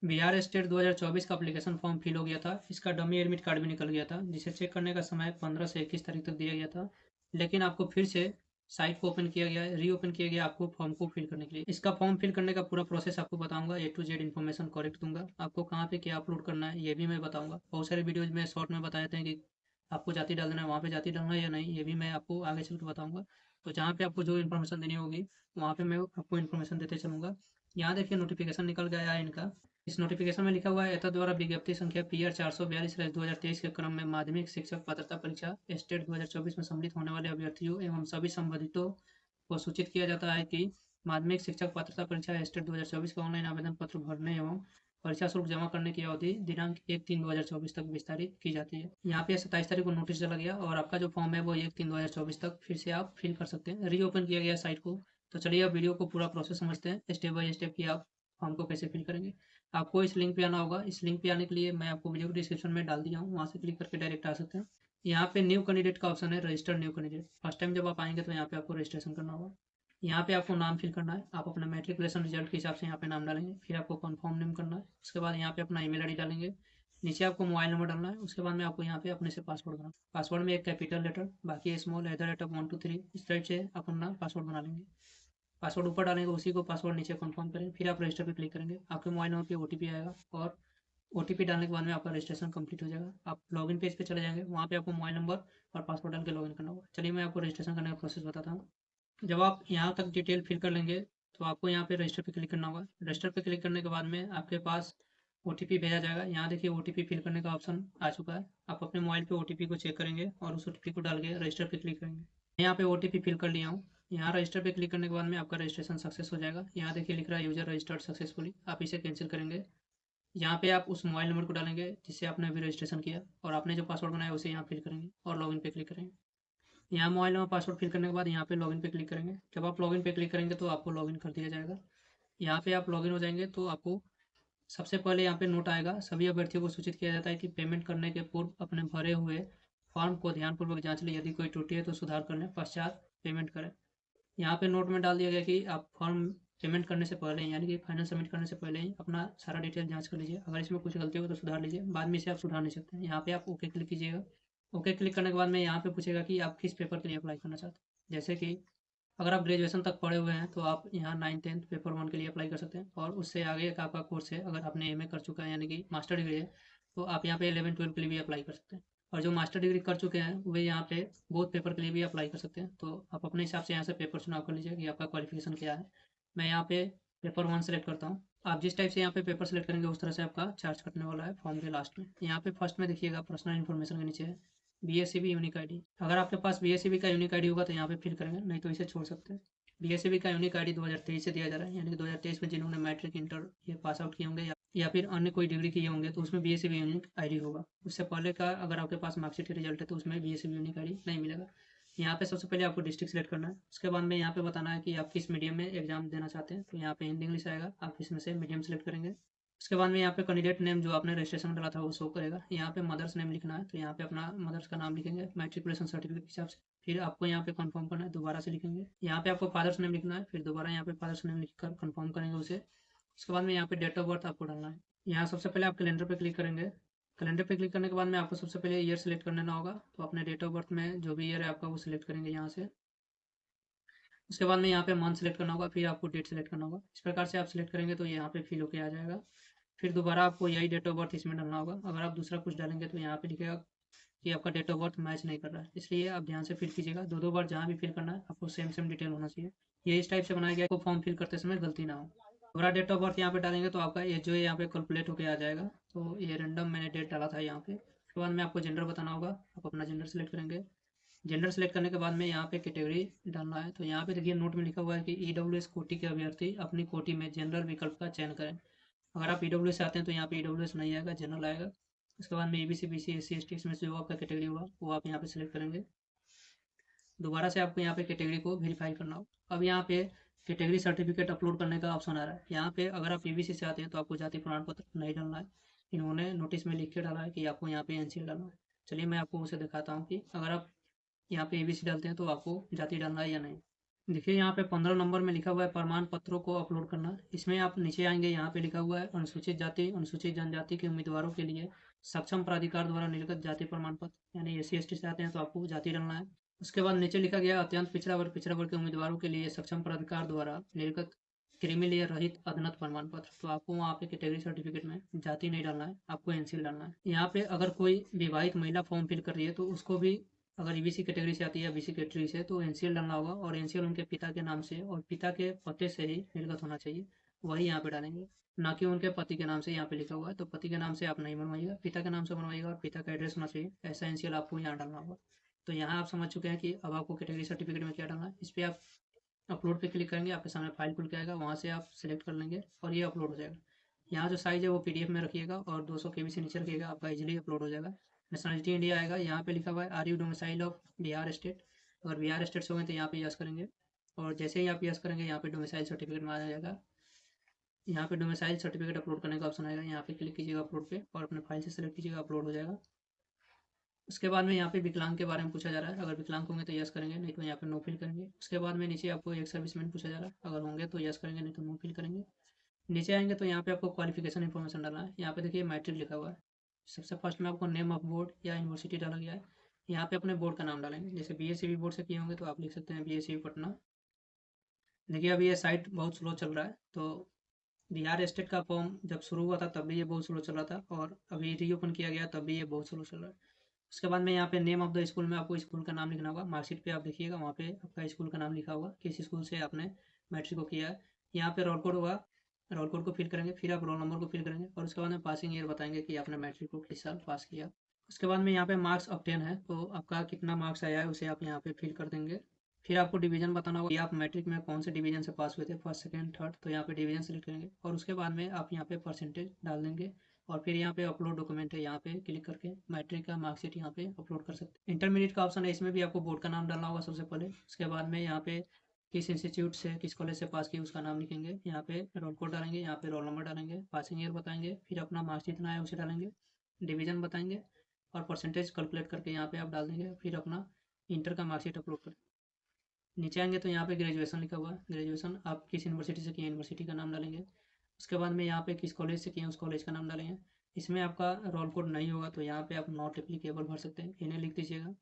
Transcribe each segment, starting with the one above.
Bihar state 2024 का application form fill हो गया था। इसका डमी एडमिट कार्ड भी निकल गया था, जिसे चेक करने का समय 15 से 21 तारीख तक दिया गया था। लेकिन आपको फिर से साइट को ओपन किया गया है, रीओपन किया गया आपको फॉर्म को फिल करने के लिए। इसका फॉर्म फिल करने का पूरा प्रोसेस आपको बताऊंगा, ए टू जेड इन्फॉर्मेशन करेक्ट दूंगा। आपको कहाँ पे क्या अपलोड करना है ये भी मैं बताऊंगा। बहुत सारे वीडियोज में शॉर्ट में बताए थे कि आपको जाति डाल देना है, वहाँ पे जाति डालना है या नहीं, ये भी मैं आपको आगे चल के बताऊंगा। तो जहाँ पे आपको जो इन्फॉर्मेशन देनी होगी वहाँ पे मैं आपको इन्फॉर्मेशन देते चलूंगा। यहाँ देखिए नोटिफिकेशन निकल गया है इनका। इस नोटिफिकेशन में लिखा हुआ है, एतद द्वारा विज्ञप्ति संख्या पीआर 442/2023 के क्रम में माध्यमिक शिक्षक पात्रता परीक्षा स्टेट 2024 में सम्मिलित होने वाले अभ्यर्थियों एवं सभी संबंधितों को सूचित किया जाता है कि माध्यमिक शिक्षक पात्रता परीक्षा स्टेट 2024 का ऑनलाइन आवेदन पत्र भरने एवं परीक्षा शुल्क जमा करने की अवधि दिनांक 1/3/2024 तक विस्तारित की जाती है। यहाँ पे 27 तारीख को नोटिस चला गया और आपका जो फॉर्म है वो 1/3/2024 तक फिर से आप फिल कर सकते हैं। रीओपन किया गया साइट को। तो चलिए अब वीडियो को पूरा प्रोसेस समझते हैं, स्टेप बाय स्टेप कि आप फॉर्म को कैसे फिल करेंगे। आपको इस लिंक पे आना होगा। इस लिंक पे आने के लिए मैं आपको वीडियो डिस्क्रिप्शन में डाल दिया हूँ, वहाँ से क्लिक करके डायरेक्ट आ सकते हैं। यहाँ पे न्यू कैंडिडेट का ऑप्शन है, register new candidate. First time जब आप आएंगे तो यहाँ पे आपको रजिस्ट्रेशन करना होगा। यहाँ पे आपको नाम फिल करना है। आप अपना मैट्रिकुलेशन रिजल्ट के हिसाब से यहाँ पे नाम डालेंगे। फिर आपको कन्फर्म नेम करना है। उसके बाद यहाँ पे अपना ईमेल आईडी डालेंगे। नीचे आपको मोबाइल नंबर डालना है। उसके बाद में आपको यहाँ पे अपने से पासवर्ड बनाना। पासवर्ड में एक कैपिटल लेटर, बाकी स्मॉल @123 इस टाइप से अपना पासवर्ड बना लेंगे। पासवर्ड ऊपर डालेंगे, उसी को पासवर्ड नीचे कंफर्म करें। फिर आप रजिस्टर पे क्लिक करेंगे। आपके मोबाइल नंबर पे ओटीपी आएगा और ओटीपी डालने के बाद में आपका रजिस्ट्रेशन कंप्लीट हो जाएगा। आप लॉगिन पेज पे चले जाएंगे, वहाँ पे आपको मोबाइल नंबर और पासवर्ड डाल के लॉगिन करना होगा। चलिए मैं आपको रजिस्ट्रेशन करने का प्रोसेस बताता हूँ। जब आप यहाँ तक डिटेल फिल कर लेंगे तो आपको यहाँ पे रजिस्टर पे क्लिक करना होगा। रजिस्टर पे क्लिक करने के बाद में आपके पास ओटीपी भेजा जाएगा। यहाँ देखिए ओटीपी फिल करने का ऑप्शन आ चुका है। आप अपने मोबाइल पे ओटीपी को चेक करेंगे और उस ओटीपी को डाल के रजिस्टर पे क्लिक करेंगे। यहाँ पे ओटीपी फिल कर लिया हूँ। यहाँ रजिस्टर पे क्लिक करने के बाद में आपका रजिस्ट्रेशन सक्सेस हो जाएगा। यहाँ देखिए लिख रहा है यूजर रजिस्टर्ड सक्सेसफुली। आप इसे कैंसिल करेंगे। यहाँ पे आप उस मोबाइल नंबर को डालेंगे जिससे आपने अभी रजिस्ट्रेशन किया और आपने जो पासवर्ड बनाया उसे यहाँ फिल करेंगे और लॉगिन पे क्लिक करेंगे। यहाँ मोबाइल नंबर पासवर्ड फिल करने के बाद यहाँ पे लॉगिन पे क्लिक करेंगे। जब आप लॉगिन पे क्लिक करेंगे तो आपको लॉगिन कर दिया जाएगा। यहाँ पे आप लॉगिन हो जाएंगे तो आपको सबसे पहले यहाँ पे नोट आएगा। सभी अभ्यर्थियों को सूचित किया जाता है कि पेमेंट करने के पूर्व अपने भरे हुए फॉर्म को ध्यानपूर्वक जांच लें। यदि कोई त्रुटि है तो सुधार करने पश्चात पेमेंट करें। यहाँ पे नोट में डाल दिया गया कि आप फॉर्म पेमेंट करने से पहले यानी कि फाइनल सबमिट करने से पहले ही अपना सारा डिटेल जांच कर लीजिए। अगर इसमें कुछ गलती हो तो सुधार लीजिए, बाद में इसे आप सुधार नहीं सकते हैं। यहाँ पे आप ओके क्लिक कीजिएगा। ओके क्लिक करने के बाद में यहाँ पे पूछेगा कि आप किस पेपर के लिए अप्लाई करना चाहते हैं। जैसे कि अगर आप ग्रेजुएशन तक पढ़े हुए हैं तो आप यहाँ 9th 10th पेपर 1 के लिए अप्लाई कर सकते हैं और उससे आगे का आपका कोर्स है। अगर आपने एमए कर चुका है यानी कि मास्टर डिग्री है तो आप यहाँ पे 11 12 के लिए भी अप्लाई कर सकते हैं। और जो मास्टर डिग्री कर चुके हैं वे यहाँ पे बोथ पेपर के लिए भी अप्लाई कर सकते हैं। तो आप अपने हिसाब से यहाँ से पेपर चुनाव कर लीजिए कि आपका क्वालिफिकेशन क्या है। मैं यहाँ पे पेपर 1 सेलेक्ट करता हूँ। आप जिस टाइप से यहाँ पे पेपर सेलेक्ट करेंगे उस तरह से आपका चार्ज कटने वाला है फॉर्म के लास्ट में। यहाँ पे फर्स्ट में देखिएगा पर्सनल इन्फॉर्मेशन के नीचे है बीएससीबी यूनिक आईडी। अगर आपके पास बीएससीबी का यूनिक आईडी होगा तो यहाँ पे फिल करेंगे, नहीं तो इसे छोड़ सकते हैं। बीएससीबी का यूनिक आईडी 2023 से दिया जा रहा है, यानी कि 2023 में जिन्होंने मैट्रिक इंटर ये पास आउट किए होंगे या फिर अन्य कोई डिग्री किए होंगे तो उसमें बीएससीबी यूनिक आईडी होगा। उससे पहले का अगर आपके पास मार्कशीट का रिजल्ट है तो उसमें बीएससीबी यूनिक आईडी नहीं मिलेगा। यहाँ पे सबसे पहले आपको डिस्ट्रिक्ट सेलेक्ट करना है। उसके बाद में यहाँ पे बताना है कि आप किस मीडियम में एग्जाम देना चाहते हैं। तो यहाँ पे हिंदी इंग्लिश आएगा, आप इसमें से मीडियम सेलेक्ट करेंगे। उसके बाद में यहाँ पे कैंडिडेट नेम जो आपने रजिस्ट्रेशन में डाला था वो शो करेगा। यहाँ पे मदर्स नेम लिखना है तो यहाँ पे अपना मदर्स का नाम लिखेंगे मैट्रिकुलेशन सर्टिफिकेट के हिसाब से। फिर आपको यहाँ पे कंफर्म करना है, दोबारा से लिखेंगे। यहाँ पे आपको फादर्स नेम लिखना है, फिर दोबारा यहाँ पे फादर्स नेम लिखकर कंफर्म करेंगे उसे। उसके बाद में यहाँ पे डेट ऑफ बर्थ आपको डालना है। यहाँ सबसे पहले आप कैलेंडर पे क्लिक करेंगे। कैलेंडर पे क्लिक करने के बाद में आपको सबसे पहले ईयर सेलेक्ट कर लेना होगा। तो अपने डेट ऑफ बर्थ में जो भी ईयर है आपका वो सिलेक्ट करेंगे यहाँ से। उसके बाद में यहाँ पे मंथ सेलेक्ट करना होगा, फिर आपको डेट सेलेक्ट करना होगा। इस प्रकार से आप सिलेक्ट करेंगे तो यहाँ पे फिल होके आ जाएगा। फिर दोबारा आपको यही डेट ऑफ बर्थ इसमें डालना होगा। अगर आप दूसरा कुछ डालेंगे तो यहाँ पे लिखेगा कि आपका डेट ऑफ बर्थ मैच नहीं कर रहा है, इसलिए आप ध्यान से फिल कीजिएगा। दो दो बार जहाँ भी फिल करना है आपको सेम सेम डिटेल होना चाहिए। ये इस टाइप से बनाया गया है, आपको फॉर्म फिल करते समय गलती ना हो। दोबारा डेट ऑफ बर्थ यहाँ पे डालेंगे तो आपका एज जो है यहाँ पे कैलकुलेट होकर आ जाएगा। तो ये रैंडम मैंने डेट डाला था यहाँ पे। उसके बाद में आपको जेंडर बताना होगा। आप अपना जेंडर सेलेक्ट करेंगे। जेंडर सेलेक्ट करने के बाद में यहाँ पे कैटेगरी डालना है। तो यहाँ पे देखिए नोट में लिखा हुआ है कि ईडब्ल्यूएस कोटि के अभ्यर्थी अपनी कोटि में जनरल विकल्प का चयन करें। अगर आप ईडब्ल्यूएस से आते हैं तो यहाँ पे ईडब्ल्यूएस नहीं आएगा, जनरल आएगा। उसके बाद में एबीसी बीसी एससी एसटी इसमें से जो आपका कैटेगरी होगा वो आप यहाँ पे सेलेक्ट करेंगे। दोबारा से आपको यहाँ पे कैटेगरी को वेरीफाई करना होगा। अब यहाँ पे कैटेगरी सर्टिफिकेट अपलोड करने का ऑप्शन आ रहा है। यहाँ पे अगर आप पीवीसी से आते हैं तो आपको जाति प्रमाण पत्र नहीं डालना है। इन्होंने नोटिस में लिख के डाला है कि आपको यहाँ पे एनसीएल डालना है। चलिए मैं आपको उसे दिखाता हूँ कि अगर आप यहाँ पे एबीसी डालते हैं तो आपको जाति डालना है या नहीं। देखिए यहाँ पे 15 नंबर में लिखा हुआ है प्रमाण पत्रों को अपलोड करना। इसमें आप नीचे आएंगे, यहाँ पे लिखा हुआ है अनुसूचित जाति अनुसूचित जनजाति के उम्मीदवारों के लिए सक्षम प्राधिकार द्वारा निर्गत जाति प्रमाण पत्र, यानी SC ST से आते हैं तो आपको जाति डालना है। उसके बाद नीचे लिखा गया अत्यंत पिछड़ा वर्ग के उम्मीदवारों के लिए सक्षम प्राधिकार द्वारा निर्गत क्रीमी लेयर रहित अधुनत प्रमाण पत्र, तो आपको वहाँ पे कैटेगरी सर्टिफिकेट में जाति नहीं डालना है, आपको NCL डालना है। यहाँ पे अगर कोई विवाहित महिला फॉर्म फिल कर रही है तो उसको भी अगर EBC कैटेगरी से आती है या BC कैटेगरी से तो NCL डालना होगा, और NCL उनके पिता के नाम से और पिता के पते से ही निर्गत होना चाहिए, वही यहाँ पे डालेंगे, ना कि उनके पति के नाम से। यहाँ पे लिखा हुआ है तो पति के नाम से आप नहीं बनवाइएगा, पिता के नाम से बनवाइएगा और पिता का एड्रेस होना चाहिए, ऐसा NCL आपको यहाँ डालना होगा। तो यहाँ आप समझ चुके हैं कि अब आपको कैटेगरी सर्टिफिकेट में क्या डालना है। इस पर आप अपलोड पे क्लिक करेंगे, आपके सामने फाइल खुल के आएगा, वहाँ से आप सेलेक्ट कर लेंगे और ये अपलोड हो जाएगा। यहाँ जो साइज़ है वो PDF में रखिएगा और 200 KB से नीचे रखिएगा, आपका इजीली अपलोड हो जाएगा। नेशनलिटी इंडिया आएगा, यहाँ पे लिखा हुआ है are you domicile of Bihar state, अगर बिहार स्टेट से होंगे तो यहाँ पे यस करेंगे, और जैसे ही आप यस करेंगे यहाँ पे डोमिसाइल सर्टिफिकेट में आ जाएगा। यहाँ पे डोमिसाइल सर्टिफिकेट अपलोड करने का ऑप्शन आएगा, यहाँ पे क्लिक कीजिएगा अपलोड पे और अपने फाइल से सेलेक्ट कीजिएगा, अपलोड हो जाएगा। उसके बाद में यहाँ पे विकलांग के बारे में पूछा जा रहा है, अगर विकलांग होंगे तो यस करेंगे, नहीं तो यहाँ पे नो फिल करेंगे। उसके बाद में नीचे आपको एक सर्विसमैन पूछा जा रहा है, अगर होंगे तो यस करेंगे, नहीं तो नो फिल करेंगे। नीचे आएंगे तो यहाँ पे आपको क्वालिफिकेशन इन्फॉर्मेशन डालना है, यहाँ पे देखिए मैट्रिक लिखा हुआ है। सबसे फर्स्ट में आपको नेम ऑफ बोर्ड या यूनिवर्सिटी डाला गया है, यहाँ पे अपने बोर्ड का नाम डालेंगे, जैसे BSCB बोर्ड से किए होंगे तो आप लिख सकते हैं BSCB पटना। देखिए अभी ये साइट बहुत स्लो चल रहा है, तो बिहार स्टेट का फॉर्म जब शुरू हुआ था तब भी ये बहुत स्लो चल रहा था, और अभी रीओपन किया गया तब भी ये बहुत स्लो चल रहा है। उसके बाद में यहाँ पे नेम ऑफ द स्कूल में आपको स्कूल का नाम लिखना होगा, मार्कशीट पे आप देखिएगा वहाँ पे आपका स्कूल का नाम लिखा होगा, किस स्कूल से आपने मैट्रिक को किया है। यहाँ पे रोल कोड होगा, रोल कोड को फिल करेंगे, फिर आप रोल नंबर को फिल करेंगे और उसके बाद में पासिंग ईयर बताएंगे कि आपने मैट्रिक को किस साल पास किया। उसके बाद में यहाँ पे मार्क्स ऑब्टेन है, तो आपका कितना मार्क्स आया है उसे आप यहाँ पे फिल कर देंगे। फिर आपको डिवीजन बताना होगा कि आप मैट्रिक में कौन से डिवीजन से पास हुए थे, फर्स्ट सेकंड थर्ड, तो यहाँ पे डिवीजन सेलेक्ट करेंगे और उसके बाद में आप यहाँ पे परसेंटेज डाल देंगे, और फिर यहाँ पे अपलोड डॉक्यूमेंट है, यहाँ पे क्लिक करके मैट्रिक का मार्कशीट यहाँ पे अपलोड कर सकते हैं। इंटरमीडिएट का ऑप्शन है, इसमें भी आपको बोर्ड का नाम डालना होगा सबसे पहले। उसके बाद में यहाँ पे किस इंस्टीट्यूट से किस कॉलेज से पास किया उसका नाम लिखेंगे, यहाँ पे रोल कोड डालेंगे, यहाँ पे रोल नंबर डालेंगे, पासिंग ईयर बताएंगे, फिर अपना मार्क्स जितना है उसे डालेंगे, डिवीजन बताएंगे और परसेंटेज कैलकुलेट करके यहाँ पे आप डाल देंगे, फिर अपना इंटर का मार्कशीट अपलोड करें। नीचे आएंगे तो यहाँ पे ग्रेजुएशन लिखा हुआ है, ग्रेजुएशन आप किस यूनिवर्सिटी से किए यूनिवर्सिटी का नाम डालेंगे। उसके बाद में यहाँ पे किस कॉलेज से किए उस कॉलेज का नाम डालेंगे। इसमें आपका रोल कोड नहीं होगा तो यहाँ पे आप नॉट एप्लीकेबल भर सकते हैं, इन्हें लिख दीजिएगा।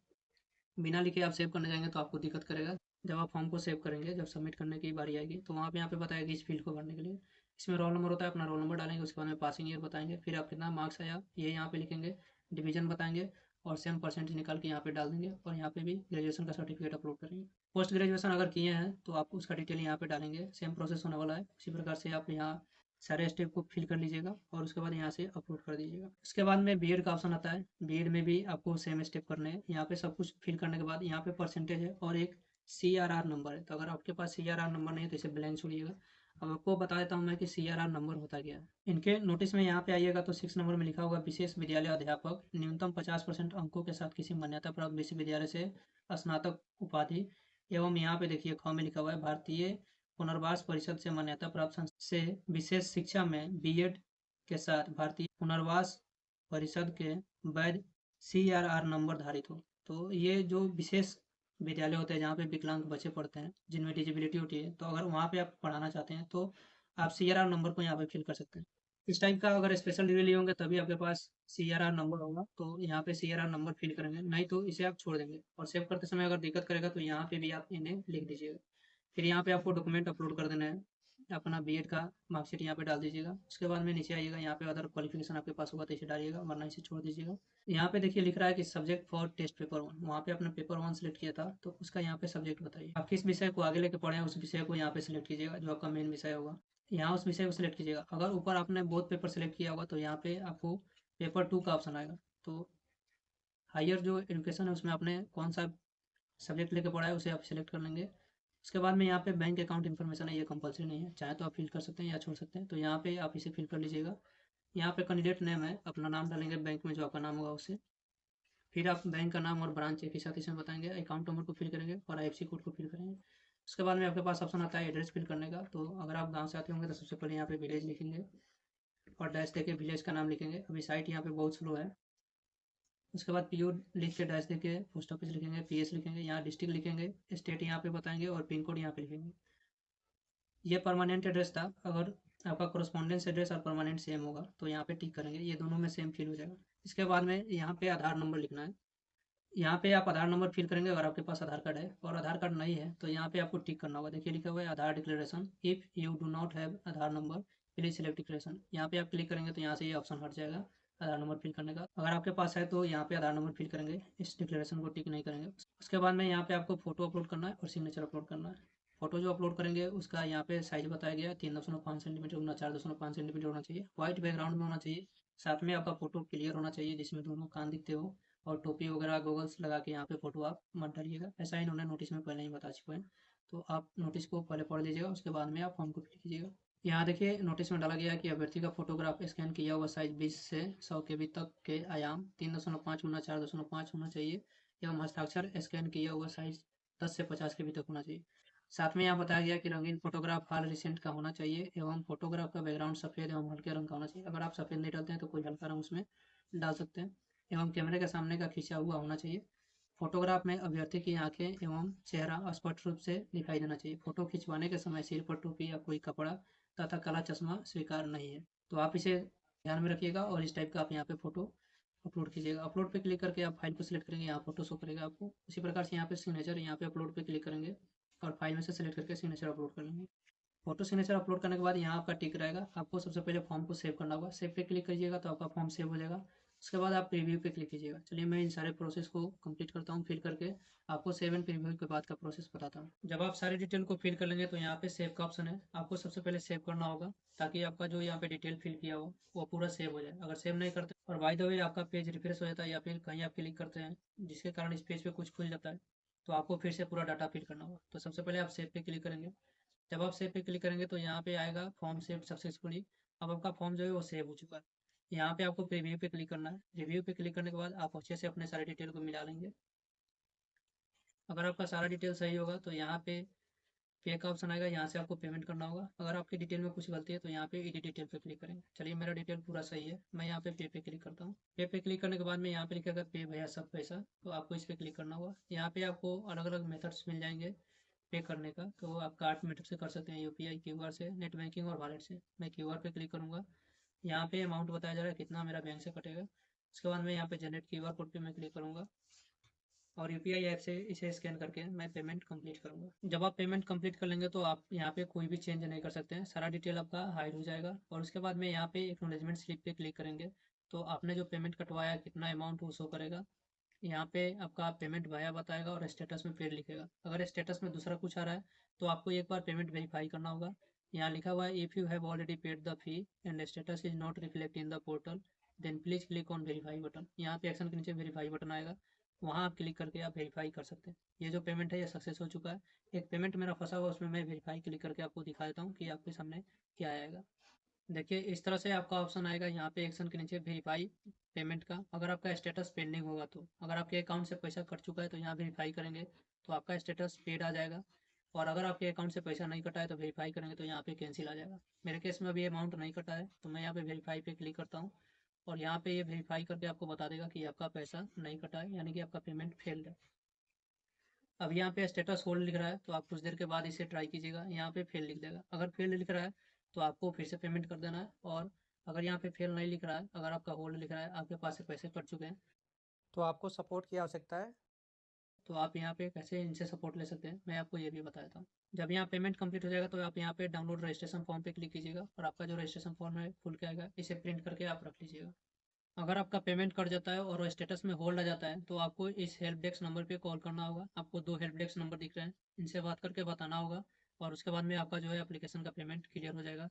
बिना लिखे आप सेव करने जाएंगे तो आपको दिक्कत करेगा। जब आप फॉर्म को सेव करेंगे, जब सबमिट करने की बारी आएगी तो वहाँ पे यहाँ पे बताएगा इस फील्ड को भरने के लिए। इसमें रोल नंबर होता है, अपना रोल नंबर डालेंगे, उसके बाद में पासिंग ईयर बताएंगे, फिर आप कितना मार्क्स आया ये यहाँ पे लिखेंगे, डिवीजन बताएंगे और सेम परसेंटेज निकाल के यहाँ पे डाल देंगे, और यहाँ पे भी ग्रेजुएशन का सर्टिफिकेट अपलोड करेंगे। पोस्ट ग्रेजुएशन अगर किए हैं तो आप उसका डिटेल यहाँ पे डालेंगे, सेम प्रोसेस होने वाला है। उसी प्रकार से आप यहाँ सारे स्टेप को फिल कर लीजिएगा और उसके बाद यहाँ से अपलोड कर दीजिएगा। उसके बाद में बीएड का ऑप्शन आता है, बीएड में भी आपको सेम स्टेप करने हैं। यहाँ पे सब कुछ फिल करने के बाद यहाँ पे परसेंटेज है और एक CRR नंबर है, तो अगर आपके पास CRR नंबर नहीं है तो इसे ब्लैंक छोड़िएगा। अब आपको बता देता हूँ मैं कि CRR नंबर होता क्या है। इनके नोटिस में यहाँ पे आइएगा तो 6 नंबर में लिखा होगा विशेष विद्यालय अध्यापक न्यूनतम 50% अंकों के साथ किसी मान्यता प्राप्त विश्वविद्यालय से स्नातक उपाधि, एवं यहाँ पे देखिए ख में लिखा हुआ है भारतीय पुनर्वास परिषद से मान्यता प्राप्त संस्था से विशेष शिक्षा में बीएड के साथ भारतीय पुनर्वास परिषद के वैध CRR नंबर धारित हो। तो ये जो विशेष विद्यालय होते हैं जहाँ पे विकलांग बच्चे पढ़ते हैं जिनमें डिजेबिलिटी होती है, तो अगर वहाँ पे आप पढ़ाना चाहते हैं तो आप CRR नंबर को यहाँ पे फिल कर सकते हैं। इस टाइप का अगर स्पेशल डिग्री लिए होंगे तभी आपके पास CRR नंबर होगा, तो यहाँ पे CRR नंबर फिल करेंगे, नहीं तो इसे आप छोड़ देंगे। और सेव करते समय अगर दिक्कत करेगा तो यहाँ पे भी आप इन्हें लिख दीजिएगा। फिर यहाँ पे आपको डॉक्यूमेंट अपलोड कर देना है, अपना बीएड का मार्कशीट यहाँ पे डाल दीजिएगा। उसके बाद में नीचे आइएगा, यहाँ पे अदर क्वालिफिकेशन आपके पास होगा तो इसे डालिएगा, वरना इसे छोड़ दीजिएगा। यहाँ पे देखिए लिख रहा है कि सब्जेक्ट फॉर टेस्ट पेपर 1, वहाँ पे आपने पेपर 1 सेलेक्ट किया था तो उसका यहाँ पे सब्जेक्ट बताइए, आप किस विषय को आगे लेके पढ़े हैं उस विषय को यहाँ पे सिलेक्ट कीजिएगा, जो आपका मेन विषय होगा यहाँ उस विषय को सिलेक्ट कीजिएगा। अगर ऊपर आपने बोथ पेपर सेलेक्ट किया होगा तो यहाँ पे आपको पेपर 2 का ऑप्शन आएगा, तो हायर जो एजुकेशन है उसमें आपने कौन सा सब्जेक्ट लेके पढ़ा है उसे आप सिलेक्ट कर लेंगे। उसके बाद में यहाँ पे बैंक अकाउंट इन्फॉर्मेशन है, ये कंपलसरी नहीं है, चाहे तो आप फिल कर सकते हैं या छोड़ सकते हैं, तो यहाँ पे आप इसे फिल कर लीजिएगा। यहाँ पे कैंडिडेट नेम है, अपना नाम डालेंगे बैंक में जो आपका नाम होगा उसे, फिर आप बैंक का नाम और ब्रांच एक ही साथ इसमें बताएंगे, अकाउंट नंबर को फिल करेंगे और IFSC कोड को फिल करेंगे। उसके बाद में आपके पास ऑप्शन आता है एड्रेस फिल करने का, तो अगर आप गाँव से आते होंगे तो सबसे पहले यहाँ पे विलेज लिखेंगे और डैश देके विलेज का नाम लिखेंगे। अभी साइट यहाँ पे बहुत स्लो है, उसके बाद पीओ लिख के डैश देके पोस्ट ऑफिस लिखेंगे, पीएस लिखेंगे, यहाँ डिस्ट्रिक्ट लिखेंगे, स्टेट यहाँ पे बताएंगे और पिन कोड यहाँ पे लिखेंगे। ये परमानेंट एड्रेस था। अगर आपका कोरस्पॉन्डेंस एड्रेस और परमानेंट सेम होगा तो यहाँ पे टिक करेंगे, ये दोनों में सेम फिल हो जाएगा। इसके बाद में यहाँ पे आधार नंबर लिखना है। यहाँ पे आप आधार नंबर फिल करेंगे अगर आपके पास आधार कार्ड है, और आधार कार्ड नहीं है तो यहाँ पे आपको टिक करना होगा। देखिए लिखा हुआ है Aadhaar declaration, if you do not have Aadhaar number please select declaration. यहाँ पे आप क्लिक करेंगे तो यहाँ से ये ऑप्शन हट जाएगा आधार नंबर फिल करने का। अगर आपके पास है तो यहाँ पे आधार नंबर फिल करेंगे, इस डिक्लेरेशन को टिक नहीं करेंगे। उसके बाद में यहाँ पे आपको फोटो अपलोड करना है और सिग्नेचर अपलोड करना है। फोटो जो अपलोड करेंगे उसका यहाँ पे साइज बताया गया है 3.5 सेंटीमीटर गुना 4.5 सेंटीमीटर होना चाहिए, व्हाइट बैकग्राउंड में होना चाहिए। साथ में आपका फोटो क्लियर होना चाहिए जिसमें दोनों कान दिखते हो, और टोपी वगैरह गॉगल्स लगा के यहाँ पे फोटो आप मत डालिएगा, ऐसा इन्होंने नोटिस में पहले ही बता चुके हैं। तो आप नोटिस को पहले पढ़ लीजिएगा, उसके बाद में आप फॉर्म को फिल कीजिएगा। यहाँ देखिए नोटिस में डाला गया है कि अभ्यर्थी का फोटोग्राफ स्कैन किया हुआ साइज 20 से 100 KB तक के आयाम 3.5 गुना 4.5 होना चाहिए, एवं हस्ताक्षर स्कैन किया हुआ साइज 10 से 50 KB तक होना चाहिए। साथ में यहाँ बताया गया कि रंगीन फोटोग्राफ हाल रिसेंट का होना चाहिए, एवं फोटोग्राफ का बैकग्राउंड सफ़ेद एवं हल्के रंग का होना चाहिए। अगर आप सफ़ेद नहीं डालते हैं तो कोई हल्का रंग उसमें डाल सकते हैं, एवं कैमरे के सामने का खींचा हुआ होना चाहिए। फोटोग्राफ में अभ्यर्थी की आंखें एवं चेहरा स्पष्ट रूप से दिखाई देना चाहिए। फोटो खिंचवाने के समय सिर पर टोपी या कोई कपड़ा तथा काला चश्मा स्वीकार नहीं है। तो आप इसे ध्यान में रखिएगा और इस टाइप का आप यहाँ पे फोटो अपलोड कीजिएगा। अपलोड पे क्लिक करके आप फाइल को सिलेक्ट करेंगे, यहाँ फोटो शो करेगा आपको। उसी प्रकार से यहाँ पे सिग्नेचर, यहाँ पे अपलोड पे क्लिक करेंगे और फाइल में से सिलेक्ट करके सिग्नेचर अपलोड कर लेंगे। फोटो सिग्नेचर अपलोड करने के बाद यहाँ आपका टिक रहेगा। आपको सबसे पहले फॉर्म को सेव करना होगा, सेव पे क्लिक कीजिएगा तो आपका फॉर्म सेव हो जाएगा। उसके बाद आप प्रीव्यू पे क्लिक कीजिएगा। चलिए मैं इन सारे प्रोसेस को कंप्लीट करता हूँ, फिल करके आपको सेव एंड प्रीव्यू के बाद का प्रोसेस बताता हूँ। जब आप सारी डिटेल को फिल कर लेंगे तो यहाँ पे सेव का ऑप्शन है, आपको सबसे पहले सेव करना होगा ताकि आपका जो यहाँ पे डिटेल फिल किया हो वो पूरा सेव हो जाए। अगर सेव नहीं करते और बाय द वे आपका पेज रिफ्रेश हो जाता है या फिर कहीं आप क्लिक करते हैं जिसके कारण इस पेज पे कुछ खुल जाता है तो आपको फिर से पूरा डाटा फिल करना होगा। तो सबसे पहले आप सेव पे क्लिक करेंगे। जब आप सेव पे क्लिक करेंगे तो यहाँ पे आएगा फॉर्म सेव सक्सेसफुली। अब आपका फॉर्म जो है वो सेव हो चुका है। यहाँ पे आपको प्रीव्यू पे क्लिक करना है। रिव्यू पे क्लिक करने के बाद आप अच्छे से अपने सारे डिटेल को मिला लेंगे। अगर आपका सारा डिटेल सही होगा तो यहाँ पे पे का ऑप्शन आएगा, यहाँ से आपको पेमेंट करना होगा। अगर आपकी डिटेल में कुछ गलती है तो यहाँ पे एडिट डिटेल पे क्लिक करेंगे। चलिए मेरा डिटेल पूरा सही है, मैं यहाँ पे क्लिक करता हूँ। पे क्लिक करने के बाद में यहाँ पे लिखेगा पे भैया सब पैसा, तो आपको इस पर क्लिक करना होगा। यहाँ पे आपको अलग अलग मेथड्स मिल जाएंगे पे करने का, तो आप कार्ड मेथड से कर सकते हैं, यूपीआई, क्यूआर से, नेट बैंकिंग और वॉलेट से। मैं क्यूआर पे क्लिक करूँगा। यहाँ पे अमाउंट बताया जा रहा है कितना मेरा बैंक से कटेगा। उसके बाद मैं यहाँ पे जनरेट क्यूआर कोड पे मैं क्लिक करूँगा और यूपीआई ऐप से इसे स्कैन करके मैं पेमेंट कंप्लीट करूँगा। जब आप पेमेंट कंप्लीट कर लेंगे तो आप यहाँ पे कोई भी चेंज नहीं कर सकते हैं, सारा डिटेल आपका हाइड हो जाएगा। और उसके बाद में यहाँ पे एक्नॉलेजमेंट स्लिप पे क्लिक करेंगे तो आपने जो पेमेंट कटवाया कितना अमाउंट वो शो करेगा। यहाँ पे आपका पेमेंट भया बताएगा और स्टेटस में पेड लिखेगा। अगर स्टेटस में दूसरा कुछ आ रहा है तो आपको एक बार पेमेंट वेरीफाई करना होगा। यहाँ लिखा हुआ है if you have already paid the fee and status is not reflect in the portal then please click on verify button. यहाँ पे एक्शन के नीचे वेरीफाई बटन आएगा, वहाँ आप क्लिक करके आप वेरीफाई कर सकते हैं। ये जो पेमेंट है ये सक्सेस हो चुका है। एक पेमेंट मेरा फंसा हुआ उसमें मैं वेरीफाई क्लिक करके आपको दिखा देता हूँ कि आपके सामने क्या आएगा। देखिए इस तरह से आपका ऑप्शन आएगा यहाँ पे एक्शन के नीचे वेरीफाई पेमेंट का। अगर आपका स्टेटस पेंडिंग होगा तो अगर आपके अकाउंट से पैसा कट चुका है तो यहाँ वेरीफाई करेंगे तो आपका स्टेटस पेड आ जाएगा। और अगर आपके अकाउंट से पैसा नहीं कटा है तो वेरीफाई करेंगे तो यहाँ पे कैंसिल आ जाएगा। मेरे केस में अभी अमाउंट नहीं कटा है तो मैं यहाँ पे वेरीफाई पे क्लिक करता हूँ और यहाँ पे ये वेरीफाई करके आपको बता देगा कि आपका पैसा नहीं कटा है, यानी कि आपका पेमेंट फेल्ड है। अब यहाँ पे स्टेटस होल्ड लिख रहा है तो आप कुछ देर के बाद इसे ट्राई कीजिएगा, यहाँ पे फेल लिख देगा। अगर फेल लिख रहा है तो आपको फिर से पेमेंट कर देना है, और अगर यहाँ पे फेल नहीं लिख रहा है, अगर आपका होल्ड लिख रहा है, आपके पास से पैसे कट चुके हैं तो आपको सपोर्ट की आवश्यकता है। तो आप यहाँ पे कैसे इनसे सपोर्ट ले सकते हैं मैं आपको ये भी बता देता हूँ। जब यहाँ पेमेंट कंप्लीट हो जाएगा तो आप यहाँ पे डाउनलोड रजिस्ट्रेशन फॉर्म पे क्लिक कीजिएगा और आपका जो रजिस्ट्रेशन फॉर्म है फुल के आएगा, इसे प्रिंट करके आप रख लीजिएगा। अगर आपका पेमेंट कट जाता है और स्टेटस में होल्ड आ जाता है तो आपको इस हेल्प डेस्क नंबर पे कॉल करना होगा। आपको 2 हेल्प डेस्क नंबर दिख रहे हैं, इनसे बात करके बताना होगा और उसके बाद में आपका जो है एप्लीकेशन का पेमेंट क्लियर हो जाएगा।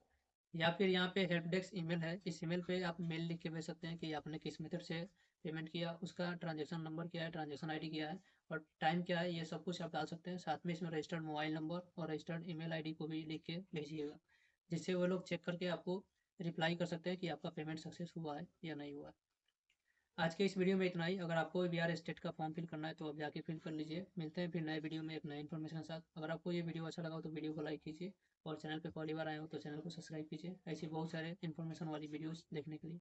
या फिर यहाँ पे हेल्प डेस्क ईमेल है, इस ईमेल पे आप मेल लिख के भेज सकते हैं कि आपने किस मेथड से पेमेंट किया, उसका ट्रांजेक्शन नंबर क्या है, ट्रांजेक्शन आईडी क्या है और टाइम क्या है, ये सब कुछ आप डाल सकते हैं। साथ में इसमें रजिस्टर्ड मोबाइल नंबर और रजिस्टर्ड ईमेल आईडी को भी लिख के भेजिएगा, जिससे वो लोग चेक करके आपको रिप्लाई कर सकते हैं कि आपका पेमेंट सक्सेस हुआ है या नहीं हुआ है। आज के इस वीडियो में इतना ही। अगर आपको बिहार स्टेट का फॉर्म फिल करना है तो आप जाके फिल कर लीजिए। मिलते हैं फिर नए वीडियो में एक नए इन्फॉर्मेशन के साथ। अगर आपको ये वीडियो अच्छा लगा हो तो वीडियो को लाइक कीजिए और चैनल पे पहली बार आए हो तो चैनल को सब्सक्राइब कीजिए ऐसी बहुत सारे इन्फॉर्मेशन वाली वीडियोस देखने के लिए।